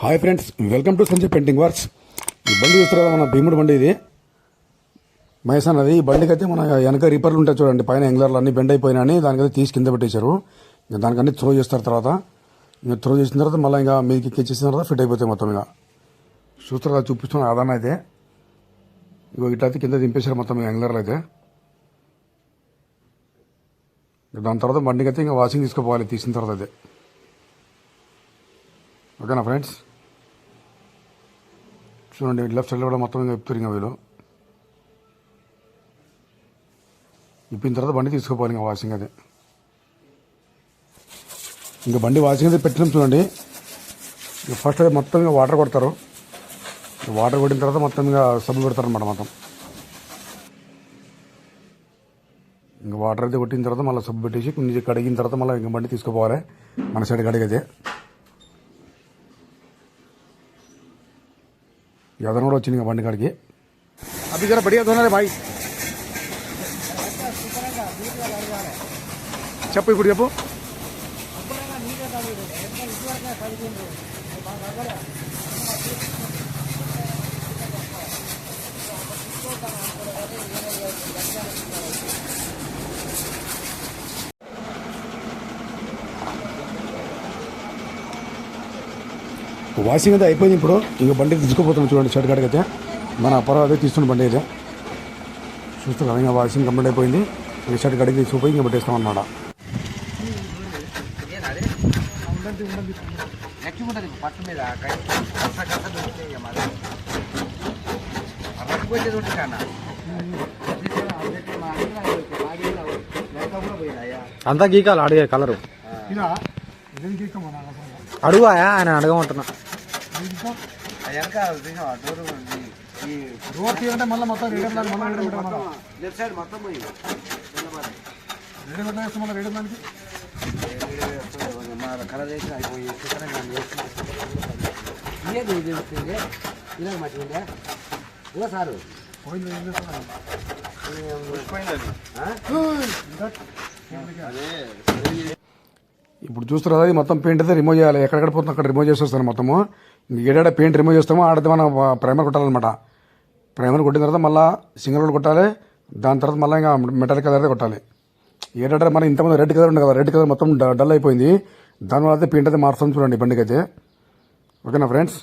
Hi friends, welcome to Sanjay painting works. ఈ బండి చూస్తారు కదా, మన భీముడు బండి ఇది. మైసాన్ అది. ఈ బండికి అయితే మన వెనక రిపర్లు ఉంటాయి చూడండి, పైన ఎంగ్లర్లు అన్ని బెండ్ అయిపోయినాయని దానికైతే తీసి కింద పెట్టేశారు. ఇంకా దానికన్నీ త్రో చేస్తారు. తర్వాత ఇంకా త్రో చేసిన తర్వాత మళ్ళీ ఇంకా మీదకి ఎక్కించేసిన తర్వాత ఫిట్ అయిపోతాయి మొత్తం. ఇక చూస్తారు కదా, చూపిస్తున్నారు ఆదాన అయితే. ఇగో ఇట్లయితే కింద దింపేశారు మొత్తం ఎంగ్లర్లు అయితే. దాని తర్వాత బండికి అయితే ఇంకా వాషింగ్ తీసుకుపోవాలి తీసిన తర్వాత అయితే. ఓకేనా ఫ్రెండ్స్, చూడండి లెఫ్ట్ సైడ్లో కూడా మొత్తం ఇంకా ఇప్పుతారు. ఇంకా వీళ్ళు ఇప్పిన తర్వాత బండి తీసుకుపోవాలి ఇంకా వాషింగ్ అది. ఇంకా బండి వాషింగ్ అయితే పెట్టినాం చూడండి. ఇక ఫస్ట్ అయితే మొత్తం ఇంకా వాటర్ కొడతారు. వాటర్ కొట్టిన తర్వాత మొత్తం ఇంకా సబ్బు పెడతారు అనమాట మొత్తం. ఇంకా వాటర్ అయితే కొట్టిన తర్వాత మళ్ళీ సబ్బు పెట్టేసి కొంచెం కడిగిన తర్వాత మళ్ళీ ఇంకా బండి తీసుకుపోవాలి మన సైడ్ కడిగైతే. అదన కూడా వచ్చింది ఇంకా బండి కాడికి. అవి జర బడిగా దోనారే బాయ్. చెప్పు ఇప్పుడు చెప్పు. వాషింగ్ అయితే అయిపోయింది. ఇప్పుడు ఇంకా బండి తీసుకుపోతున్నాం చూడండి షర్ట్ కాడికి అయితే. మన అప్పర్ అదే తీస్తున్న బండి అయితే చూస్తున్నారు. ఇంకా వాషింగ్ కంప్లీట్ అయిపోయింది. ఇంకా షర్ట్ కాడికి తీసుకుపోయి ఇంకా పెట్టేస్తాం అన్నమాట. అంతా గీకాలి అడిగే కలరు అడుగుయా ఆయన అడగమంటున్నా. మళ్ళీ మొత్తం సారు ఇప్పుడు చూస్తున్నారు అది మొత్తం పెయింట్ అయితే రిమూవ్ చేయాలి. ఎక్కడెక్కడ పోతుంది అక్కడ రిమూవ్ చేసేస్తాను మొత్తము. ఏడాడ పెయింట్ రిమూవ్ చేస్తామో ఆడితే మనం ప్రైమర్ కొట్టాలన్నమాట. ప్రైమర్ కొట్టిన తర్వాత మళ్ళీ సింగిల్ రోడ్ కొట్టాలి. దాని తర్వాత మళ్ళీ ఇంకా మెటాలిక్ కలర్ అయితే కొట్టాలి. ఏడాడ మనం ఇంతకుముందు రెడ్ కలర్ ఉంది కదా, రెడ్ కలర్ మొత్తం డల్ అయిపోయింది. దానివల్ల అయితే పెయింట్ అయితే మారుస్తాం చూడండి బండికి అయితే. ఓకేనా ఫ్రెండ్స్,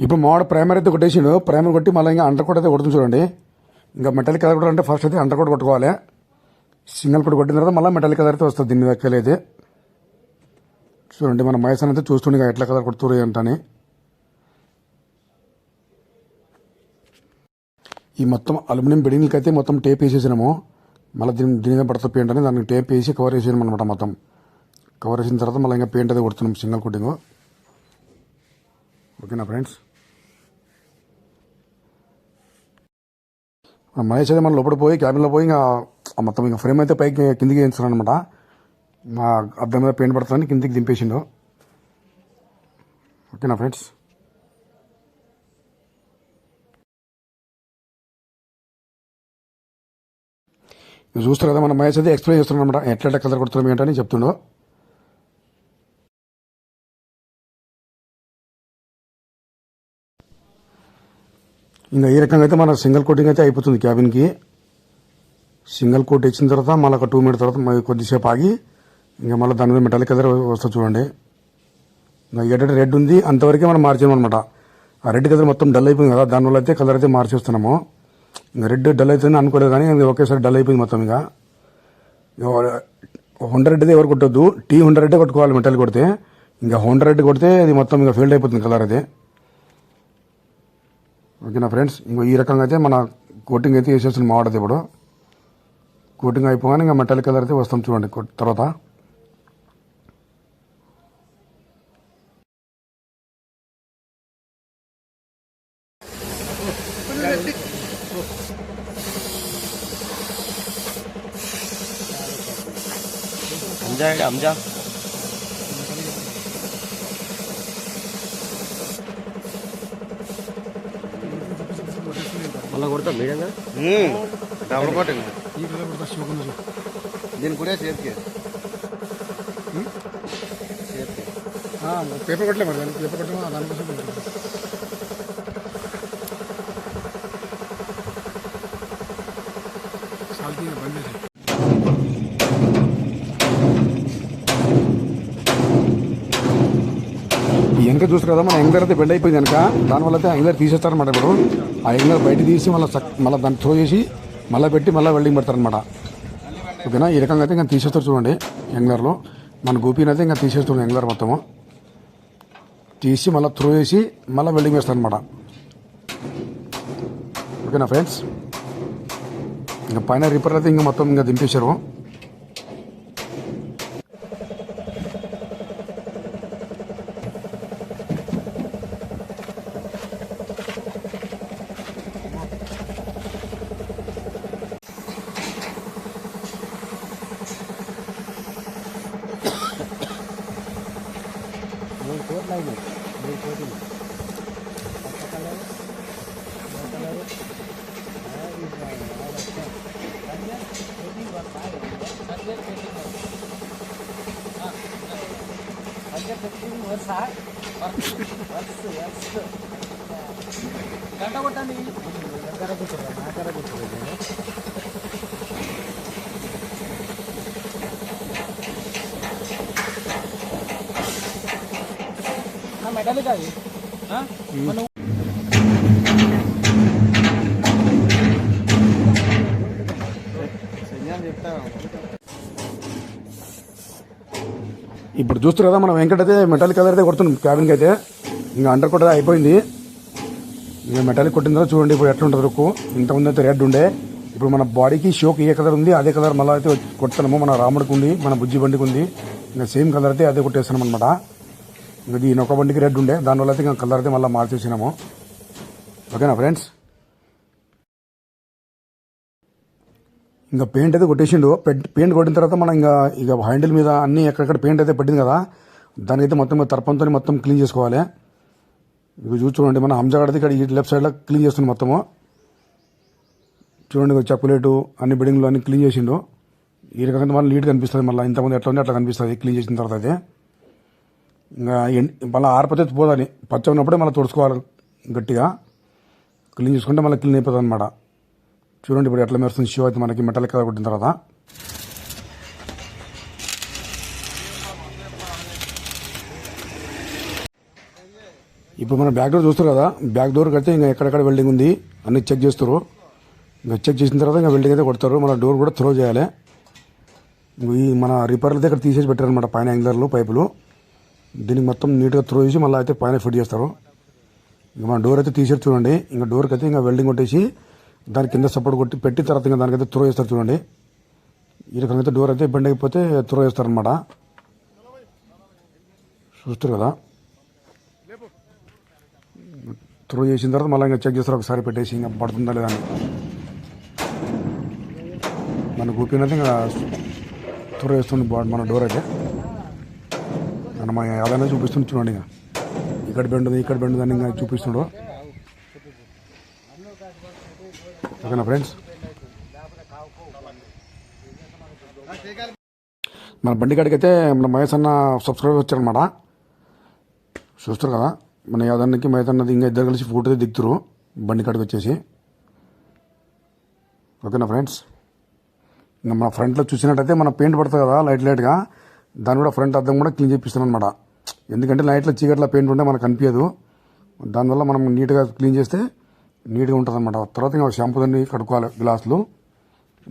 ఇప్పుడు మావాడు ప్రైమర్ అయితే కొట్టేసిండు. ప్రైమర్ కొట్టి మళ్ళీ ఇంకా అండర్ కోట్ అయితే కొడుతుంది చూడండి. ఇంకా మెటాలిక్ కలర్ కూడా అంటే ఫస్ట్ అయితే అండర్ కోట్ కొట్టుకోవాలి. సింగిల్ కోట్ కొట్టిన తర్వాత మళ్ళీ మెటాలిక్ కలర్ అయితే వస్తుంది దీని మీద అయితే. చూడండి మన మైసాన్ అయితే చూస్తుండే ఎట్లా కలర్ కొడుతురు ఏంటని. ఈ మొత్తం అల్యూమినియం బిల్డింగ్కి అయితే మొత్తం టేప్ వేసేసినాము. మళ్ళీ దీని మీద పడుతుంది పెయింట్ అని దానికి టేప్ వేసి కవర్ వేసేసాము అనమాట. మొత్తం కవర్ వేసిన తర్వాత మళ్ళీ ఇంకా పెయింట్ అయితే కొడుతున్నాం సింగిల్ కోటింగ్. ఓకేనా ఫ్రెండ్స్, మహేష్ అయితే మన లోపల పోయి క్యాబిన్లో పోయి ఇంకా మొత్తం ఇంకా ఫ్రేమ్ అయితే పైకి కిందికి వేయించున్నాను అనమాట. మా అద్దం మీద పెయింట్ పడుతుందని కిందికి దింపేసిండు. ఓకేనా ఫ్రెండ్స్, మీరు చూస్తారు కదా మన మహేష్ అయితే ఎక్స్ప్లెయిన్ చేస్తున్నాను అనమాట ఎట్లా కలర్ కొడుతున్నాం ఏంటని చెప్తుండో. ఇంకా ఈ రకంగా అయితే మన సింగిల్ కోటింగ్ అయితే అయిపోతుంది క్యాబిన్కి. సింగిల్ కోట్ ఇచ్చిన తర్వాత మళ్ళీ ఒక 2 మినిట్స్ తర్వాత కొద్దిసేపు ఆగి ఇంకా మళ్ళీ దాని మీద మెటాలిక్ కలర్ వస్తుంది చూడండి. ఇంకా ఏదైతే రెడ్ ఉంది అంతవరకే మనం మార్చాము అనమాట. ఆ రెడ్ కలర్ మొత్తం డల్ అయిపోయింది కదా, దానివల్ల అయితే కలర్ అయితే మార్చేస్తున్నాము. ఇంకా రెడ్ డల్ అవుతుంది అనుకోలేదు కానీ ఒకేసారి డల్ అయిపోయింది మొత్తం. ఇంకా 100 అయితే ఎవరు కొట్టొద్దు, T100 కొట్టుకోవాలి మెటాలిక్ కొడితే. ఇంకా 100 కొడితే అది మొత్తం ఇంకా ఫెయిల్డ్ అయిపోతుంది కలర్ అయితే. ఓకేనా ఫ్రెండ్స్, ఇంకో ఈ రకంగా అయితే మన కోటింగ్ అయితే వేసేస్తుంది మావాడది. ఇప్పుడు కోటింగ్ అయిపోగానే ఇంకా మెటాలిక్ కలర్ అయితే వస్తాం చూడండి తర్వాత. అంజా మళ్ళీ కొడతా మీడియంగా డబుల్ కోటింగ్ ఈ కలర్ పెడతా షోక్ ఉన్నది దీని కూడా సేఫ్కి పేపర్ కొట్టలే మరి దానికి పేపర్ కొట్టమా దానికోసం పెడతాం. సాల్తీ బంద్ చేసి ఈ వెనక చూస్తారు కదా మన ఎంగర్ అయితే బెండ్ అయిపోయింది వెనక దానివల్ల అయితే ఎంగర్ తీసేస్తారనమాట. ఇప్పుడు ఆ ఎంగర్ బయట తీసి మళ్ళీ దాన్ని త్రో చేసి మళ్ళీ పెట్టి మళ్ళీ వెల్డింగ్ పెడతారనమాట. ఓకేనా, ఈ రకంగా అయితే ఇంకా తీసేస్తారు చూడండి. ఎంగర్లో మన గోపీని అయితే ఇంకా తీసేస్తుంది ఎంగర్ మొత్తము తీసి మళ్ళీ త్రో చేసి మళ్ళీ వెల్డింగ్ వేస్తారనమాట. ఓకేనా ఫ్రెండ్స్, ఇంకా పైన రిపేర్ అయితే ఇంకా మొత్తం ఇంకా దింపేశారు. గంట కొట్టండి మెటల్ కాదు ఇప్పుడు చూస్తారు కదా మనం వెంకట అయితే మెటాలిక్ కలర్ అయితే కొడుతున్నాం క్యాబిన్కి అయితే. ఇంకా అండర్ కొట్టది అయిపోయింది. ఇంకా మెటాలిక్ కొట్టిన తర్వాత చూడండి ఇప్పుడు ఎట్లా ఉంటుంది రుక్కు. ఇంతకుముందు అయితే రెడ్ ఉండే, ఇప్పుడు మన బాడీకి షోక్ ఏ కలర్ ఉంది అదే కలర్ మళ్ళీ అయితే కొడుతున్నాము. మన రాముడికి ఉంది, మన బుజ్జి బండికి ఉంది, ఇంకా సేమ్ కలర్ అయితే అదే కొట్టేస్తున్నాం అనమాట. ఇంకా దీని ఒక బండికి రెడ్ ఉండే, దానివల్ల అయితే ఇంకా కలర్ అయితే మళ్ళీ మార్చేసినాము. ఓకేనా ఫ్రెండ్స్, ఇంకా పెయింట్ అయితే కొట్టేసిండు. పెయింట్ కొట్టిన తర్వాత మనం ఇక హ్యాండిల్ మీద అన్ని ఎక్కడెక్కడ పెయింట్ అయితే పట్టింది కదా దానికైతే మొత్తం తర్పంతో మొత్తం క్లీన్ చేసుకోవాలి. ఇక చూడండి మన హంజాగడ్ ఇక్కడ ఈ లెఫ్ట్ సైడ్లో క్లీన్ చేస్తుంది మొత్తము. చూడండి చెప్పులేటు అన్ని బిల్డింగ్లు అన్ని క్లీన్ చేసిండు. ఈ రకంగా మళ్ళీ నీట్గా కనిపిస్తుంది. మళ్ళీ ఇంతమంది ఎట్లా ఉంది అట్లా కనిపిస్తుంది క్లీన్ చేసిన తర్వాత అయితే. ఇంకా మళ్ళీ ఆరిపోతే పోదని పచ్చ ఉన్నప్పుడే మళ్ళీ తుడుచుకోవాలి గట్టిగా. క్లీన్ చేసుకుంటే మళ్ళీ క్లీన్ అయిపోతుంది అనమాట. చూడండి ఇప్పుడు ఎట్లా మెరుస్తుంది షో అయితే మనకి మెటల్ కలర్ కొట్టిన తర్వాత. ఇప్పుడు మన బ్యాక్ డోర్ చూస్తారు కదా, బ్యాక్ డోర్కి అయితే ఇంకా ఎక్కడెక్కడ వెల్డింగ్ ఉంది అన్ని చెక్ చేస్తారు. ఇంకా చెక్ చేసిన తర్వాత ఇంకా వెల్డింగ్ అయితే కొడతారు. మన డోర్ కూడా త్రో చేయాలి. ఈ మన రిపేర్లు అయితే ఇక్కడ తీసేసి పెట్టారనమాట పైన యాంగిలర్లు పైపులు. దీనికి మొత్తం నీట్గా త్రో చేసి మళ్ళీ అయితే పైన ఫిట్ చేస్తారు. ఇంకా మన డోర్ అయితే తీసేసి చూడండి. ఇంకా డోర్కి అయితే ఇంకా వెల్డింగ్ కొట్టేసి దాని కింద సపోర్ట్ కొట్టి పెట్టిన తర్వాత ఇంకా దానికైతే త్రో చేస్తారు చూడండి. ఈ రకంగా అయితే డోర్ అయితే బెండ్ అయిపోతే త్రో చేస్తారనమాట. చూస్తారు కదా, త్రో చేసిన తర్వాత మళ్ళీ ఇంకా చెక్ చేస్తారు ఒకసారి పెట్టేసి ఇంకా పడుతుందా లేదా అని. మన కూపినైతే ఇంకా త్రో చేస్తుంది మన డోర్ అయితే. మన ఏదైనా చూపిస్తుంది చూడండి. ఇంకా ఇక్కడ బెండ్ ఉంది ఇక్కడ బెండ్ అని ఇంకా చూపిస్తుండో. ఓకేనా ఫ్రెండ్స్, మన బండి కాడికి అయితే మన మహేష్ అన్న సబ్స్క్రైబర్ వచ్చారనమాట. చూస్తారు కదా, మన యాదన్నకి మహేష్ అన్నది ఇంకా ఇద్దరు కలిసి ఫోటో దిగుతారు బండి కాడికి వచ్చేసి. ఓకేనా ఫ్రెండ్స్, ఇంకా మన ఫ్రంట్లో చూసినట్టయితే మన పెయింట్ పడుతుంది కదా లైట్గా, దాన్ని కూడా ఫ్రంట్ అద్దం కూడా క్లీన్ చేపిస్తాను అనమాట. ఎందుకంటే లైట్లో చీకట్ల పెయింట్ ఉంటే మనకు కనిపించదు. దానివల్ల మనం నీట్గా క్లీన్ చేస్తే నీట్గా ఉంటుంది అనమాట. తర్వాత ఇంకా షాంపూ దాన్ని కడుక్కోవాలి గ్లాసులు,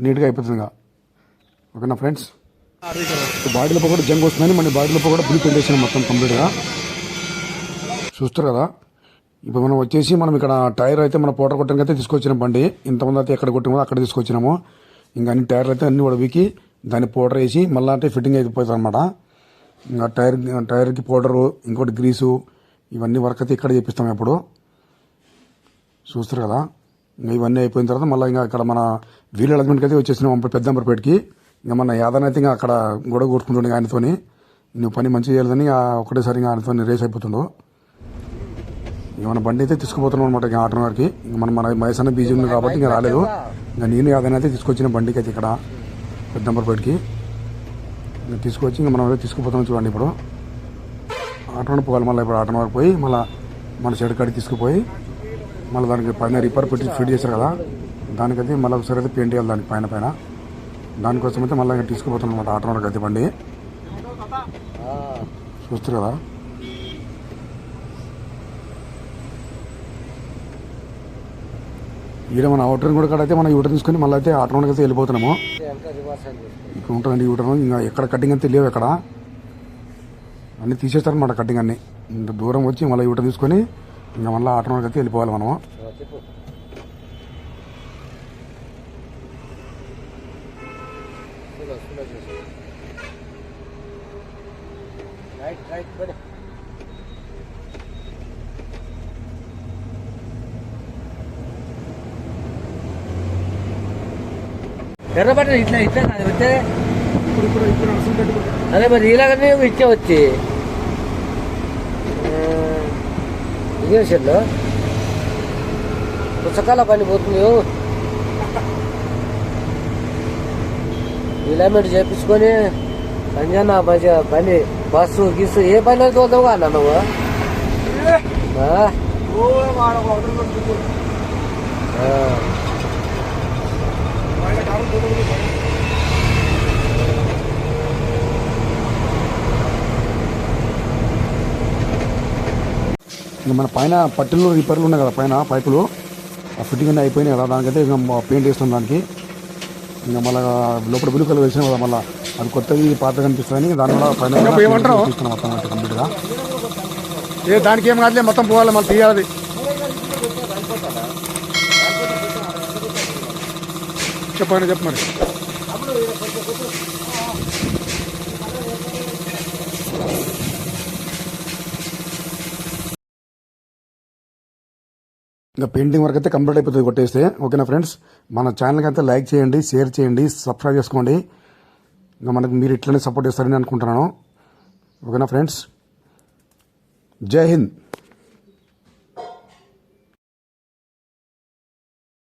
నీట్గా అయిపోతుంది ఇంకా. ఓకేనా ఫ్రెండ్స్, బాడీలో కూడా జంగ్ వస్తుందని మన బాడీలో కూడా బ్లూ పెయింట్ వేసాను మొత్తం కంప్లీట్గా. చూస్తారు కదా, ఇప్పుడు మనం వచ్చేసి మనం ఇక్కడ టైర్ అయితే మన పౌడర్ కొట్టడానికి అయితే తీసుకొచ్చిన బండి. ఇంతమంది అయితే ఎక్కడ కొట్టినామో అక్కడ తీసుకొచ్చినాము. ఇంకా అన్ని టైర్లు అయితే అన్ని ఉడవికి దాన్ని పౌడర్ వేసి మళ్ళీ అంటే ఫిట్టింగ్ అయిపోతుంది అనమాట. ఇంకా టైర్కి పౌడరు, ఇంకోటి గ్రీసు, ఇవన్నీ వర్క్ అయితే ఇక్కడ చేపిస్తాం ఎప్పుడు. చూస్తారు కదా, ఇంకా ఇవన్నీ అయిపోయిన తర్వాత మళ్ళీ ఇంకా ఇక్కడ మన వీల్ అలజ్మెంట్కి అయితే వచ్చేసినాం పెద్దంబరపేటకి. ఇంకా మన యాదన్ అయితే ఇంకా అక్కడ గొడవ కొట్టుకుంటుండే ఆయనతోని, నువ్వు పని మంచిగా చేయాలని ఒకటేసారి ఇంకా ఆయనతో రేస్ అయిపోతుండో. ఇక మన బండి అయితే తీసుకుపోతున్నాం అనమాట ఇంకా ఆటో గారికి. మన మహేష్ అన్న బిజీ ఉంది కాబట్టి ఇంకా రాలేదు. ఇంకా నేను అదైనా అయితే తీసుకొచ్చిన బండికి అయితే ఇక్కడ పెద్దంబర్పేటకి ఇంకా తీసుకొచ్చి ఇంకా మనం తీసుకుపోతాం చూడండి. ఇప్పుడు ఆటోని పోవాలి, మళ్ళీ ఇప్పుడు ఆటో వరకు పోయి మళ్ళీ మన షెడ్ కాడికి తీసుకుపోయి మళ్ళీ దానికి పైన రిపేర్ పెట్టి ఫిట్ చేశారు కదా, దానికైతే మళ్ళీ ఒకసారి అయితే పెయింట్ చేయాలి దానికి పైన దానికోసం అయితే మళ్ళీ తీసుకుపోతాం అనమాట ఆటో వరకు అయితే బండి. చూస్తారు కదా ఈడ మన అవుటర్ కూడా కాడైతే మనం యూటర్న్ తీసుకొని మళ్ళీ అయితే ఆటో వరకు అయితే వెళ్ళిపోతున్నాము. ఇక్కడ ఉంటుందండి యూటర్న్. ఇంకా ఎక్కడ కటింగ్ అంతే లేవు, ఎక్కడ అన్నీ తీసేస్తారనమాట కటింగ్ అన్నీ. ఇంత దూరం వచ్చి మళ్ళీ యూటర్న్ తీసుకొని ఇంకా మళ్ళీ ఆటో వరకు అయితే వెళ్ళిపోవాలి మనము. ఎర్రబట్ట ఇట్లా ఇట్లా వచ్చే అదే మరి ఇలాగనే ఇచ్చే వచ్చి ఇదే విషయంలో పుస్తకాల పని పోతుంది. ఇలామెంట్ చేపించుకొని సంజన మంచిగా పని బస్సు గిస్సు ఏ పని అయితే వద్దావు అన్న నువ్వు. ఇంకా మన పైన పట్టిలు రిపేర్లు ఉన్నాయి కదా, పైన పైపులు ఆ ఫిట్టింగ్ అన్నీ అయిపోయినాయి కదా, దానికైతే ఇంకా పెయింట్ వేస్తాం దానికి. ఇంకా మళ్ళీ లోపల బ్లూ కలర్ వేసినాం కదా, మళ్ళీ అది కొత్తది పాత కనిపిస్తుంది. దానివల్ల పైన తీసుకున్నాం మొత్తం అంటే కంప్లీట్గా. దానికి ఏం కాదులే, మొత్తం పోవాలి మళ్ళీ తీయాలి. చెప్పండి మరి. ఇంకా పెయింటింగ్ వర్క్ అయితే కంప్లీట్ అయిపోతుంది కొట్టేస్తే. ఓకేనా ఫ్రెండ్స్, మన ఛానల్కి అయితే లైక్ చేయండి, షేర్ చేయండి, సబ్స్క్రైబ్ చేసుకోండి. ఇంకా మనకు మీరు ఇట్లనే సపోర్ట్ చేస్తారని అనుకుంటున్నాను. ఓకేనా ఫ్రెండ్స్, జై హింద్.